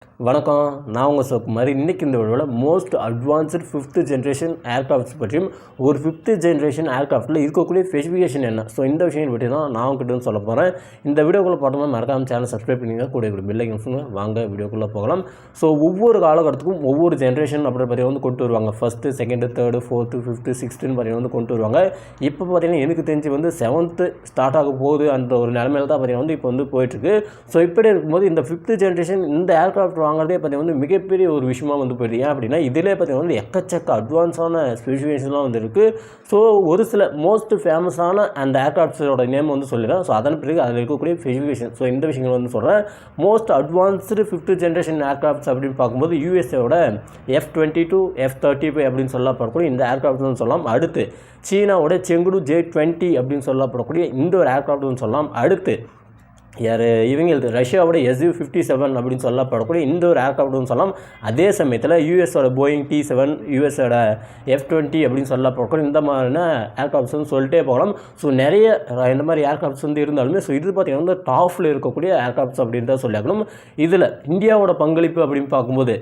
வணக்கம், நான் உங்கள் சுகுமார். இன்றைக்கி இந்த வீடியோவில் most advanced 5th generation aircrafts பற்றியும் ஒரு 5th ஜென்ரேஷன் ஏர்க்ராஃப்ட்டில் இருக்கக்கூடிய ஸ்பெசிஃபிகேஷன் என்ன, ஸோ இந்த விஷயம் பற்றி தான் நான் உங்ககிட்ட சொல்ல போகிறேன். இந்த வீடியோக்குள்ளே பார்த்தோம்னா மறக்காம சேனல் சப்ஸ்கிரைப் பண்ணிங்க, கூட பெல் ஐக்கன்ஸுங்க. வாங்க வீடியோக்குள்ளே போகலாம். ஸோ ஒவ்வொரு காலகட்டத்துக்கும் ஒவ்வொரு ஜென்ரேஷன் அப்படின்னு பார்த்தீங்கன்னா கொண்டு வருவாங்க. 1st, 2nd, 3rd, 4th, 5th, 6th பார்த்தீங்கன்னா கொண்டு வருவாங்க. இப்போ பார்த்தீங்கன்னா எனக்கு தெரிஞ்சு 7th ஸ்டார்ட் ஆக போகுது அந்த ஒரு நிலைமையில தான் பார்த்தீங்கன்னா இப்போ போயிட்டுருக்கு. ஸோ இப்படி இருக்கும்போது இந்த 5th ஜென்ரேஷன் இந்த ஏர்க்ராஃப்ட் வாங்குறதே பார்த்தீங்கன்னா மிகப்பெரிய ஒரு விஷயமா போயிடுது. ஏன் அப்படின்னா இதிலே பார்த்தீங்கன்னா எக்கச்சக்க அட்வான்ஸான ஸ்பெசிஃபிகேஷன்லாம் இருக்குது. ஸோ ஒரு சில மோஸ்ட் ஃபேமஸான அந்த ஏர்க்ராஃப்ட்ஸோட நேம் சொல்லிடுறேன். ஸோ அதன் பிறகு அதில் இருக்கக்கூடிய ஸ்பெசிஃபிகேஷன், ஸோ இந்த விஷயங்கள் சொல்கிறேன். Most advanced 5th generation aircrafts அப்படின்னு பார்க்கும்போது யூஎஸ்ஏவோட F-22, F-35 அப்படின்னு சொல்லப்படக்கூடிய இந்த ஏர்க்ராஃப்ட்னு சொல்லலாம். அடுத்து சீனாவோட செங்குடு Jet-20 அப்படின்னு சொல்லப்படக்கூடிய இந்த ஒரு ஏர்க்ராஃப்ட்னு சொல்லலாம். அடுத்து இவங்களுக்கு ரஷ்யாவோட su57 அப்படின்னு சொல்லப்படக்கூடிய இந்த ஒரு ஏர்க்ராஃப்ட்னு சொல்லலாம். அதே சமயத்தில் யூஎஸோட போயிங் T-7, யூஎஸோட F-20 அப்படின்னு சொல்லப்படக்கூடிய இந்த மாதிரியான ஏர்க்ராஃப்ட்ஸ் சொல்லிட்டே போகலாம். ஸோ நிறைய இந்த மாதிரி ஏர்க்ராஃப்ட்ஸ் இருந்தாலுமே ஸோ இது பார்த்திங்கன்னா டாப்பில் இருக்கக்கூடிய ஏர்க்ராஃப்ட்ஸ் அப்படின்னு தான் சொல்லியாகணும். இதில் இந்தியாவோட பங்களிப்பு அப்படின்னு பார்க்கும்போது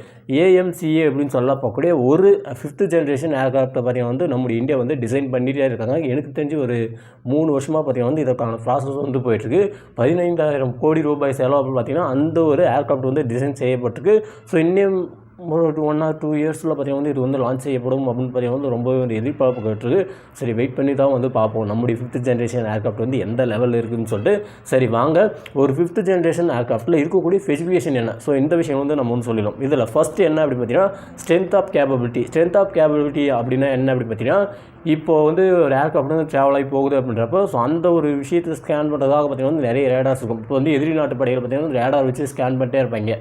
amca அப்படின்னு சொல்லப்படக்கூடிய ஒரு 5th ஜென்ரேஷன் ஏர்க்ராஃப்ட்டை பார்த்தீங்கன்னா நம்முடைய இந்தியா டிசைன் பண்ணிகிட்டே இருக்காங்க. எனக்கு தெரிஞ்சு ஒரு 3 வருஷமாக பார்த்தீங்கன்னா இதற்கான ப்ராசஸ் போயிட்டுருக்கு. 15,000 கோடி ரூபாய் செலவு அப்படின்னு பார்த்தீங்கன்னா அந்த ஒரு ஏர்க்ராஃப்ட் டிசைன் செய்யப்பட்டிருக்கு. ஸோ இன்னும் ஒரு 1 or 2 இயர்ஸில் பார்த்தீங்கன்னா இது லான்ச் செய்யப்படும் அப்படின்னு பார்த்தீங்கன்னா ரொம்பவே எதிர்பார்ப்பு கேட்டுருக்கு. சரி, வெயிட் பண்ணி தான் பார்ப்போம் நம்முடைய 5th ஜென்ரேஷன் ஏர்க்ராஃப்ட் எந்த லெவலில் இருக்குதுன்னு சொல்லிட்டு. சரி வாங்க, ஒரு 5th ஜென்ரேஷன் ஏர்க்ராஃப்ட்டில் இருக்கக்கூடிய ஸ்பெசிஃபிகேஷன் என்ன, ஸோ இந்த விஷயம் நம்ம சொல்லிடலாம். இதில் ஃபஸ்ட்டு என்ன அப்படின்னு பார்த்தீங்கன்னா ஸ்ட்ரென்த் ஆஃப் கேப்பபிலிட்டி அப்படின்னா என்ன அப்படின்னு பார்த்தீங்கன்னா இப்போது ஒரு ஏர்க்ராஃப்ட் ட்ராவல் ஆகி போகுது அப்படின்றப்போ ஸோ அந்த ஒரு விஷயத்தை ஸ்கேன் பண்ணுறதாக பார்த்தீங்கன்னா நிறைய ரேடார்ஸ் இருக்கும். இப்போ எதிரி நாட்டு படைகள் பார்த்தீங்கன்னா ரேடார் வச்சு ஸ்கேன் பண்ணிட்டே இருப்பாங்க,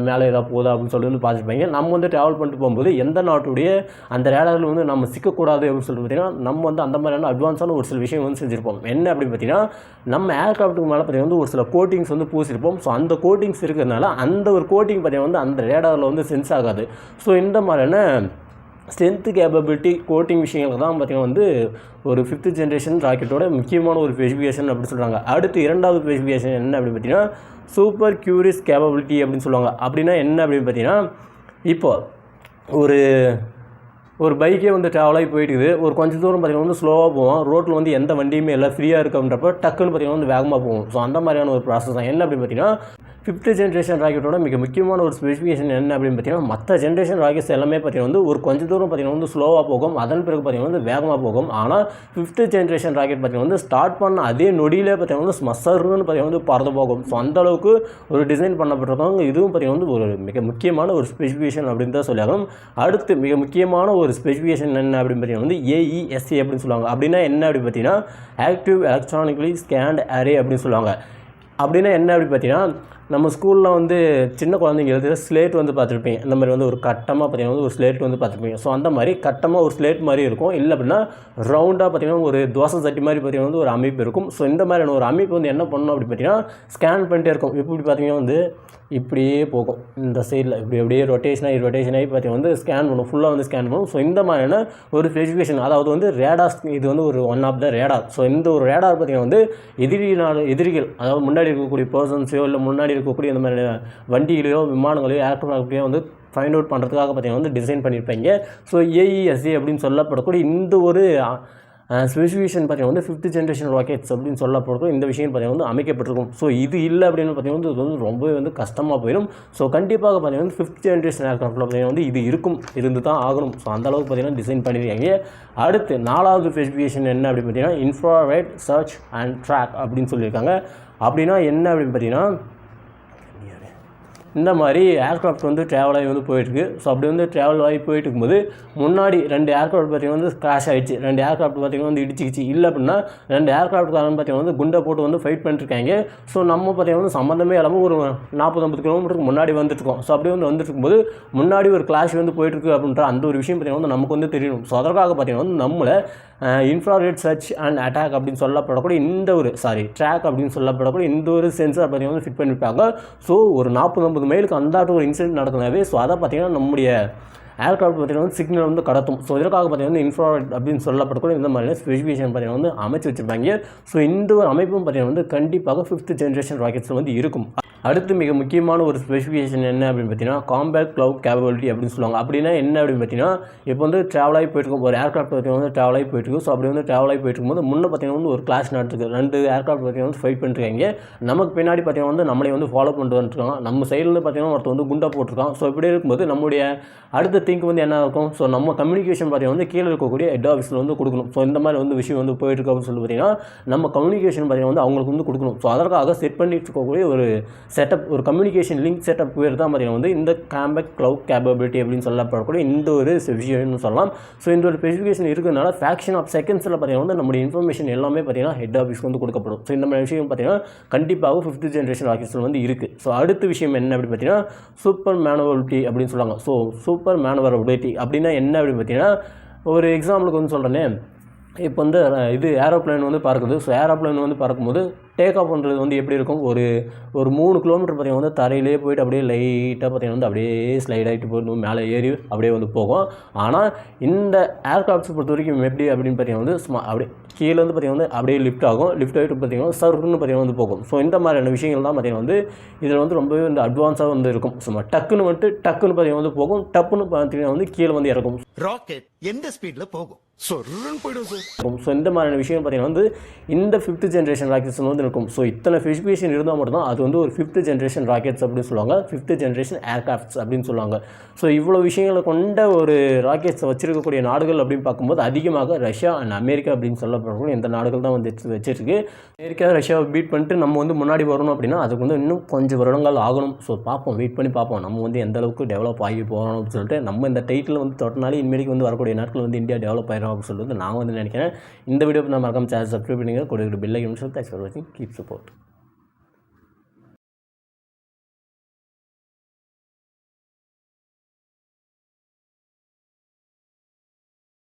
மேலே ஏதாவது போதா அப்படின்னு சொல்லிட்டு பார்த்துருப்பாங்க. நம்ம ட்ராவல் பண்ணிட்டு போகும்போது எந்த நாட்டுடைய அந்த ரேடாரில் நம்ம சிக்கக்கூடாது அப்படின்னு சொல்லிட்டு பார்த்தீங்கன்னா நம்ம அந்த மாதிரியான அட்வான்ஸான ஒரு சில விஷயம் செஞ்சுருப்போம். என்ன அப்படின்னு பார்த்தீங்கன்னா நம்ம ஏர்க்ராஃப்ட்டுக்கு மேலே பார்த்தீங்கன்னா ஒரு சில கோட்டிங்ஸ் பூசிருப்போம். ஸோ அந்த கோட்டிங்ஸ் இருக்கிறதுனால அந்த ஒரு கோட்டிங் பார்த்தீங்கன்னா அந்த ரேடாரில் சென்ஸ் ஆகாது. ஸோ இந்த மாதிரியான ஸ்ட்ரென்த் கேப்பபிலிட்டி கோட்டிங் விஷயங்களுக்கு தான் பார்த்தீங்கன்னா ஒரு 5th ஜென்ரேஷன் ராக்கெட்டோட முக்கியமான ஒரு ஸ்பெசிஃபிகேஷன் அப்படின்னு சொல்கிறாங்க. அடுத்து இரண்டாவது ஸ்பெசிஃபிகேஷன் என்ன அப்படின்னு பார்த்தீங்கன்னா சூப்பர் கியூரியஸ் கேப்பபிலிட்டி அப்படின்னு சொல்லுவாங்க. அப்படின்னா என்ன அப்படின்னு பார்த்தீங்கன்னா இப்போது ஒரு பைக்கே ட்ராவல் ஆகி போயிட்டுது. ஒரு கொஞ்சம் தூரம் பார்த்தீங்கன்னா ஸ்லோவாக போவோம். ரோட்டில் எந்த வண்டியுமே இல்லை, ஃப்ரீயாக இருக்குன்றப்போ டக்குன்னு பார்த்தீங்கன்னா வேகமாக போகும். ஸோ அந்த மாதிரியான ஒரு ப்ராசஸ் தான். என்ன அப்படின்னு பார்த்தீங்கன்னா 5th ஜென்ரேஷன் ராக்கெட்டோட மிக முக்கியமான ஒரு ஸ்பெசிஃபிகேஷன் என்ன அப்படின்னு பார்த்தீங்கன்னா மற்ற ஜென்ரேஷன் ராக்கெட்ஸ் எல்லாமே பார்த்தீங்கன்னா ஒரு கொஞ்சம் தூரம் பார்த்தீங்கன்னா ஸ்லோவாக போகும், அதன் பிறகு பார்த்தீங்கன்னா வேகமாக போகும். ஆனால் 5th ஜென்ரேஷன் ராக்கெட் பார்த்தீங்கன்னா ஸ்டார்ட் பண்ண அதே நொடியிலே பார்த்தீங்கன்னா மசர்னு பார்த்தீங்கன்னா பறந்து போகும். ஸோ அந்தளவுக்கு ஒரு டிசைன் பண்ணப்பட்டிருக்காங்க. இதுவும் பார்த்தீங்கன்னா ஒரு மிக முக்கியமான ஒரு ஸ்பெசிஃபிகேஷன் அப்படின்னு தான் சொல்லியாகணும். அடுத்து மிக முக்கியமான ஒரு ஸ்பெசிஃபிகேஷன் என்ன அப்படின்னு பார்த்தீங்கன்னா AESA அப்படின்னு சொல்லுவாங்க. அப்படின்னா என்ன அப்படின்னு பார்த்தீங்கன்னா ஆக்டிவ் எலக்ட்ரானிக்கலி ஸ்கேன்ட் அரே அப்படின்னு சொல்லுவாங்க. அப்படின்னா என்ன அப்படின்னு பார்த்தீங்கன்னா நம்ம ஸ்கூலில் சின்ன குழந்தைங்க எழுதுகிற ஸ்லேட் பார்த்துருப்பீங்க. இந்த மாதிரி ஒரு கட்டமாக பார்த்தீங்கன்னா ஒரு ஸ்லேட் பார்த்துருப்பீங்க. ஸோ அந்த மாதிரி கட்டமாக ஒரு ஸ்லேட் மாதிரி இருக்கும். இல்லை அப்படின்னா ரவுண்டாக பார்த்தீங்கன்னா ஒரு தோசை சட்டி மாதிரி பார்த்தீங்கன்னா ஒரு அமைப்பு இருக்கும். ஸோ இந்த மாதிரியான ஒரு அமைப்பு என்ன பண்ணணும் அப்படின்னு பார்த்தீங்கன்னா ஸ்கேன் பண்ணிட்டே இருக்கும். இப்படி பார்த்தீங்கன்னா இப்படியே போகும். இந்த சைடில் அப்படியே ரொட்டேஷன் ஆகி பார்த்தீங்கன்னா ஸ்கேன் பண்ணும், ஃபுல்லாக ஸ்கேன் பண்ணும். ஸோ இந்த மாதிரியான ஒரு ஸ்பெசிஃபிகேஷன், அதாவது ரேடார், இது ஒரு one of the radar. So இந்த ஒரு ரேடார் பார்த்தீங்கன்னா எதிரிகள், அதாவது முன்னாடி இருக்கக்கூடிய பர்சன்ஸையோ இல்லை முன்னாடி இருக்கக்கூடிய இந்த மாதிரி வண்டிகளையோ விமானங்களையோ ஏர்க்ராஃப்டையோ ஃபைண்ட் அவுட் பண்ணுறதுக்காக பார்த்தீங்கன்னா டிசைன் பண்ணியிருப்பாங்க. ஸோ AESA அப்படின்னு சொல்லப்படக்கூடிய இந்த ஒரு ஸ்பெசிஃபிகேஷன் பார்த்தீங்கன்னா 5th ஜென்ரேஷன் ராக்கெட்ஸ் அப்படின்னு சொல்லப்படக்கூடிய இந்த விஷயம் பார்த்தீங்கன்னா அமைக்கப்பட்டிருக்கும். ஸோ இது இல்லை அப்படின்னு பார்த்தீங்கன்னா இது ரொம்பவே கஷ்டமாக போயிடும். ஸோ கண்டிப்பாக பார்த்தீங்கன்னா 5th ஜென்ரேஷன் ஏர்க்ராஃப்டில் பார்த்தீங்கன்னா இது இருந்து தான் ஆகணும். ஸோ அந்தளவுக்கு பார்த்தீங்கன்னா டிசைன் பண்ணியிருக்காங்க. அடுத்து 4வது ஸ்பெசிஃபிகேஷன் என்ன அப்படின்னு பார்த்தீங்கன்னா இன்ஃப்ராரெட் சர்ச் அண்ட் ட்ராக் அப்படின்னு சொல்லியிருக்காங்க. அப்படின்னா என்ன அப்படின்னு பார்த்தீங்கன்னா இந்த மாதிரி ஏர்க்ராஃப்ட் ட்ராவல் ஆகி போயிட்டுருக்கு. ஸோ அப்படி ட்ராவல் ஆகி போயிட்டு இருக்கும்போது முன்னாடி 2 ஏர்க்ராஃப்ட் பார்த்தீங்கன்னா கிராஷ் ஆகிடுச்சு. 2 ஏர்க்ராஃப்ட் பார்த்தீங்கன்னா இடிச்சிக்கிச்சு. இல்லை அப்படின்னா 2 ஏர்க்ராஃப்ட்காரன் பார்த்தீங்கன்னா குண்டை போட்டு ஃபைட் பண்ணிட்டுருக்காங்க. ஸோ நம்ம பார்த்தீங்கன்னா சம்மந்தமே இல்லாமல் ஒரு 40-50 கிலோமீட்டருக்கு முன்னாடி வந்துட்டுருக்கோம். ஸோ அப்படி வந்துட்டு இருக்கும்போது முன்னாடி ஒரு கிளாஷ் போயிட்டுருக்கு அப்படின்ற அந்த ஒரு விஷயம் பார்த்தீங்கன்னா நமக்கு தெரியணும். ஸோ அதற்காக பார்த்தீங்கன்னா நம்மளை இன்ஃப்ராரெட் சர்ச் அண்ட் அட்டாக் அப்படின்னு சொல்லப்படக்கூடிய இந்த ஒரு ட்ராக் அப்படின்னு சொல்லப்படக்கூடிய இந்த ஒரு சென்சார் பார்த்தீங்கன்னா ஃபிட் பண்ணியிருப்பாங்க. ஸோ ஒரு 40-50 மைலுக்கு அந்தாட்டு ஒரு இன்சிடென்ட் நடக்குனாவே ஸோ அதை பார்த்தீங்கன்னா நம்முடைய ஏர்க்ராஃப்ட் பார்த்தீங்கன்னா வந்து சிக்னல் வந்து கடத்தும். ஸோ இதற்காக பார்த்தீங்கன்னா இன்ஃப்ராரெட் அப்படின்னு சொல்லப்படக்கூடிய இந்த மாதிரியான ஸ்பெசிஃபிகேஷன் பார்த்தீங்கன்னா வந்து அமைச்சு வச்சிருப்பாங்க. ஸோ இந்த ஒரு அமைப்பும் பார்த்தீங்கன்னா வந்து கண்டிப்பாக 5th ஜென்ரேஷன் ராக்கெட்ஸில் வந்து இருக்கும். அடுத்து மிக முக்கியமான ஒரு ஸ்பெசிஃபிகேஷன் என்ன அப்படின்னு பார்த்தீங்கன்னா காம்பேக்ட் க்ளவுட் கேப்பபிலிட்டி அப்படின்னு சொல்லுவாங்க. அப்படின்னா என்ன அப்படின்னு பார்த்தீங்கன்னா இப்போ வந்து ட்ராவல் ஆகி போயிட்டுருக்கும் ஒரு ஏர்க்ராஃப்ட் பார்த்தீங்கன்னா வந்து ட்ராவல் ஆகி போயிட்டுருக்கு. ஸோ அப்படி வந்து ட்ராவல் ஆகி போயிட்டுருக்கும்போது முன்னே பார்த்தீங்கன்னா வந்து ஒரு கிளாஷ் நடத்துருக்கு. 2 ஏர்க்ராஃப்ட் பார்த்தீங்கன்னா வந்து ஃபைட் பண்ணிருக்காங்க. நமக்கு பின்னாடி பார்த்தீங்கன்னா வந்து நம்மளே வந்து ஃபாலோ பண்ணிட்டு வந்துருக்காங்க. நம்ம சைடில் பார்த்தீங்கன்னா ஒருத்தர் வந்து குண்டா போட்டிருக்கான். ஸோ இப்படி இருக்கும்போது நம்முடைய அடுத்த திங்க் வந்து என்ன இருக்கும், ஸோ நம்ம கம்யூனிகேஷன் பார்த்தீங்கன்னா வந்து கீழே இருக்கக்கூடிய ஹெட் ஆஃபீஸில் வந்து கொடுக்கணும். ஸோ இந்த மாதிரி வந்து விஷயம் வந்து போயிட்டுருக்கு அப்படின்னு சொல்லி பார்த்தீங்கன்னா நம்ம கம்யூனிகேஷன் பார்த்தீங்கன்னா வந்து அவங்களுக்கு வந்து கொடுக்கணும். ஸோ அதற்காக செட் பண்ணிட்டு இருக்கக்கூடிய ஒரு செட்டப், ஒரு கம்யூனிகேஷன் லிங்க் செட்டப் பேர் தான் பார்த்தீங்கன்னா வந்து இந்த காம்பேக்ட் க்ளவுட் கேப்பபிலிட்டி அப்படின்னு சொல்லப்படக்கூடிய இந்த ஒரு விஷயம்னு சொல்லலாம். ஸோ இந்த ஒரு ஸ்பெசிஃபிகேஷன் இருக்கிறதுனால ஃபிராக்ஷன் ஆஃப் செகண்ட்ஸில் பார்த்தீங்கன்னா வந்து நம்மளுடைய இன்ஃபர்மேஷன் எல்லாமே பார்த்தீங்கன்னா ஹெட் ஆஃபீஸ்க்கு வந்து கொடுக்கப்படும். ஸோ இந்த மாதிரி விஷயம் பார்த்தீங்கன்னா கண்டிப்பாக 5th ஜென்ரேஷன் ராக்கெட்ஸில் வந்து இருக்குது. ஸோ அடுத்த விஷயம் என்ன அப்படின்னு பார்த்தீங்கன்னா சூப்பர் மேனுவபிலிட்டி அப்படின்னு சொல்லுவாங்க. ஸோ சூப்பர் மேனுவபிலிட்டி அப்படின்னா என்ன அப்படின்னு பார்த்தீங்கன்னா ஒரு எக்ஸாம்பிளுக்கு வந்து சொல்கிறேனே, இப்போ வந்து இது ஏரோப்ளைன் வந்து பறக்குது. ஸோ ஏரோப்ளைன் வந்து பறக்கும்போது டேக் ஆஃப் பண்ணுறது வந்து எப்படி இருக்கும், ஒரு 3 கிலோமீட்டர் பார்த்தீங்கன்னா வந்து தரையிலே போயிட்டு அப்படியே லைட்டாக பார்த்தீங்கன்னா வந்து அப்படியே ஸ்லைட் ஆகிட்டு போயிட்டு மேலே ஏறி அப்படியே வந்து போகும். ஆனால் இந்த ஏர்கிராஃப்ட்ஸ் பொறுத்த வரைக்கும் எப்படி அப்படின்னு பார்த்தீங்கன்னா வந்து அப்படியே கீழே வந்து பார்த்தீங்கன்னா வந்து அப்படியே லிஃப்ட் ஆகும். லிஃப்ட் ஆகிட்டு பார்த்தீங்கன்னா சர்ன்னு பார்த்தீங்கன்னா வந்து போகும். ஸோ இந்த மாதிரியான விஷயங்கள் தான் பார்த்தீங்கன்னா வந்து இதில் வந்து ரொம்பவே வந்து அட்வான்ஸாக வந்து இருக்கும். சும்மா டக்குன்னு பார்த்தீங்கன்னா வந்து போகும், டப்புன்னு பார்த்தீங்கன்னா வந்து கீழே வந்து இறக்கும். ராக்கெட் எந்த ஸ்பீடில் போகும், போயிடும் சார். ஸோ இந்த மாதிரியான விஷயம் பார்த்தீங்கன்னா வந்து இந்த 5th ஜென்ரேஷன் ராக்கெட்ஸ் வந்து இருக்கும். ஸோ இத்தனை ஸ்பெசிஃபிகேஷன் இருந்தால் மட்டும்தான் அது வந்து ஒரு 5th ஜென்ரேஷன் ராக்கெட்ஸ் அப்படின்னு சொல்லுவாங்க, 5th ஜென்ரேஷன் ஏர்கிராஃப்ட்ஸ் அப்படின்னு சொல்லுவாங்க. ஸோ இவ்வளோ விஷயங்களை கொண்ட ஒரு ராக்கெட்ஸை வச்சிருக்கக்கூடிய நாடுகள் அப்படின்னு பார்க்கும்போது அதிகமாக ரஷ்யா அண்ட் அமெரிக்கா அப்படின்னு சொல்லப்படக்கூடிய இந்த நாடுகள் தான் வந்து வச்சிருக்கு. அமெரிக்கா ரஷ்யாவை பீட் பண்ணிட்டு நம்ம வந்து முன்னாடி வரணும் அப்படின்னா அதுக்கு வந்து இன்னும் கொஞ்சம் வருடங்கள் ஆகணும். ஸோ பார்ப்போம், வெயிட் பண்ணி பார்ப்போம் நம்ம வந்து எந்த அளவுக்கு டெவலப் ஆகி போகணும் அப்படின்னு சொல்லிட்டு. நம்ம இந்த டைட்டில் வந்து தொட்டினாலே இனிமேலுக்கு வந்து வரக்கூடிய நாட்கள் வந்து இந்தியா டெவலப் ஆயிடும் அப்படின்னு சொல்லிட்டு நான் வந்து நினைக்கிறேன். இந்த வீடியோ நான் மறக்காம சேனல் சப்ஸ்கிரைப் பண்ணிங்க, கூட பெல் ஐக்கன். தேங்க்ஸ் ஃபார் வாட்சிங், கீப் சப்போர்ட்.